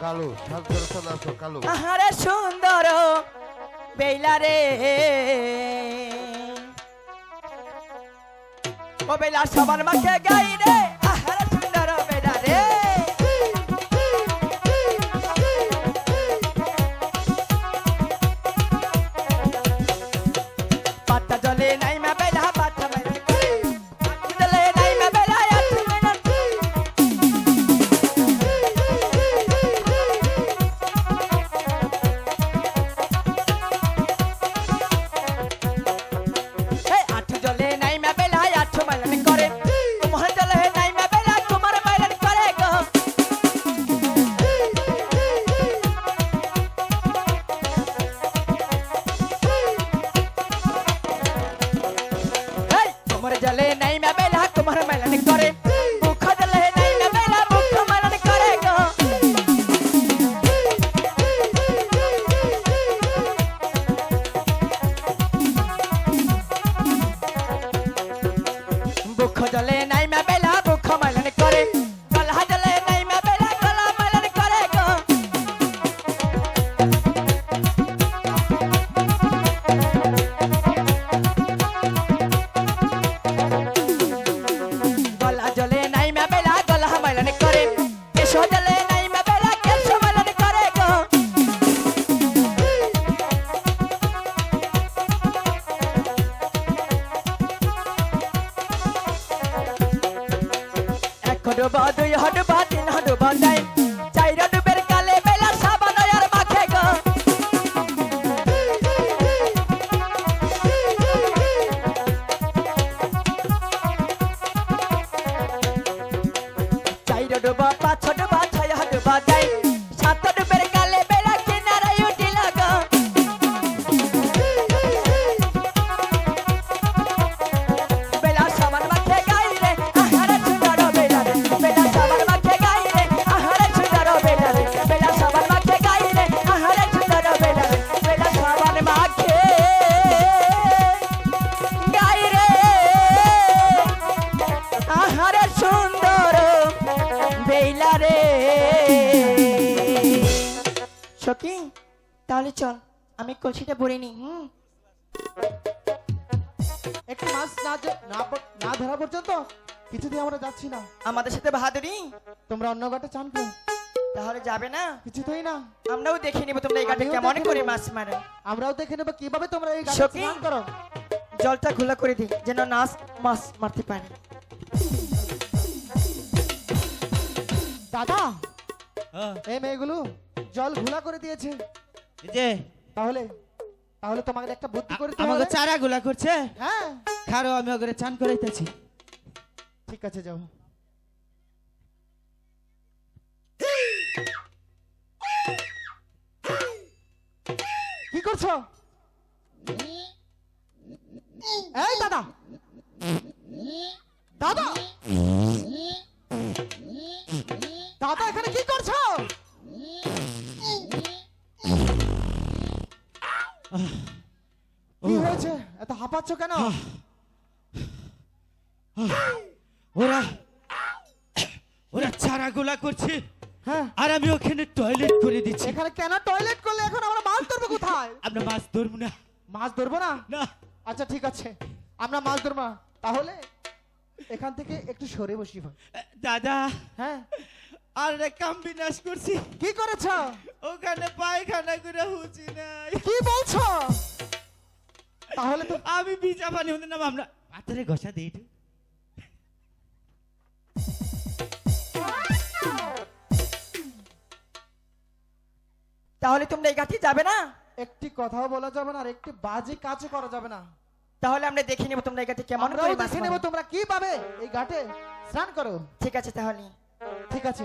কালো সাজদরসন আছো কালো আহারে সুন্দর বেলা রে ও বেলা সবার মাকে গাই রে আহারে সুন্দর বেলা রে পাতা জলে নাই মা বেলা পাতা মেরে জলে নাই মা বেলা जले नहीं मैं बेला तुम्हारे मेलन करे मुख जले नहीं मैं बेला मुख मेलन करेगा मुख जले नहीं मैं बेला मुख मेलन करे गला जले नहीं मैं बेला गला मेलन करेगा डुबा दुई हडुबा तीन हडुबा जाए चार डुबेर काले बेला साबान यार माखे गो चार डुबा पाँच डुबा छय हडुबा जाए सात डुबेर काले बेला किनारे उठी लगो बेला साबान माखे गाई रे आहारे सुंदर बेला रे बेला साबान माखे गाई रे आहारे सुंदर बेला रे बेला साबान माखे गाई रे आहारे सुंदर बेला रे बेला साबान माखे गाई रे आहारे सुंदर बेला रे সখী তাহলে চল আমি কলসিটা ভরে নি একটু মাছ না ধরা পর্যন্ত কিছুতেই আমরা যাচ্ছি না। আমাদের সাথে বাহাদুরি তোমরা অন্য ঘাটে চান করো, তাহলে যাবে না কিছুতেই না। আমরাও দেখে নিব তোমরা এই ঘাটে আমিও কেমন দেখে করে নেব। মাছ মারো আমরাও দেখে নেব কিভাবে তোমরা এই ঘাটে সখী। স্নান করো। জলটা খোলা করে দিই যেন নাচ মাছ মারতে পারে দাদা এই মেয়েগুলো জল ঘোলা করে দিয়েছে, যে তাহলে তাহলে তোমাকে একটা বুদ্ধি করতে আমাকে হবে। চারা গুলা করছে হ্যাঁ খারো আমি ওকে চান করাইতেছি। ঠিক আছে যাও। কি করছো? এই দাদা দাদা দাদা এখানে কি করছো? কি হয়েছে এত হাঁপাচ্ছ কেন? ওরা ওরা চারা গুলা করছে হ্যাঁ আর আমি ওখানে টয়লেট করে দিচ্ছি। এখানে কেন টয়লেট করলে? এখন আমরা মাছ ধরবো কোথায়? আমরা মাছ ধরবো না। মাছ ধরবো না? না আচ্ছা ঠিক আছে আমরা মাছ ধরবো না, তাহলে এখান থেকে একটু সরে বসি। দাদা হ্যাঁ আর কাম বিনাশ করছি। কি করেছ? ওখানে পায়খানা করে হুঁচি নাই। কি বলছো? তাহলে তো আমি বিজা পানি হতে না আমরা পাথরে ঘষা দিই একটু। তাহলে তোমরা এই ঘাটে যাবে না? একটি কথাও বলা যাবে না আর একটি বাজে কাজও করা যাবে না। তাহলে আমরা দেখে নেব তোমরা এই ঘাটে কেমন আমরাও করে মাছ দেখে নেব মারো। তোমরা কিভাবে এই ঘাটে স্নান করো। ঠিক আছে তাহলে ঠিক আছে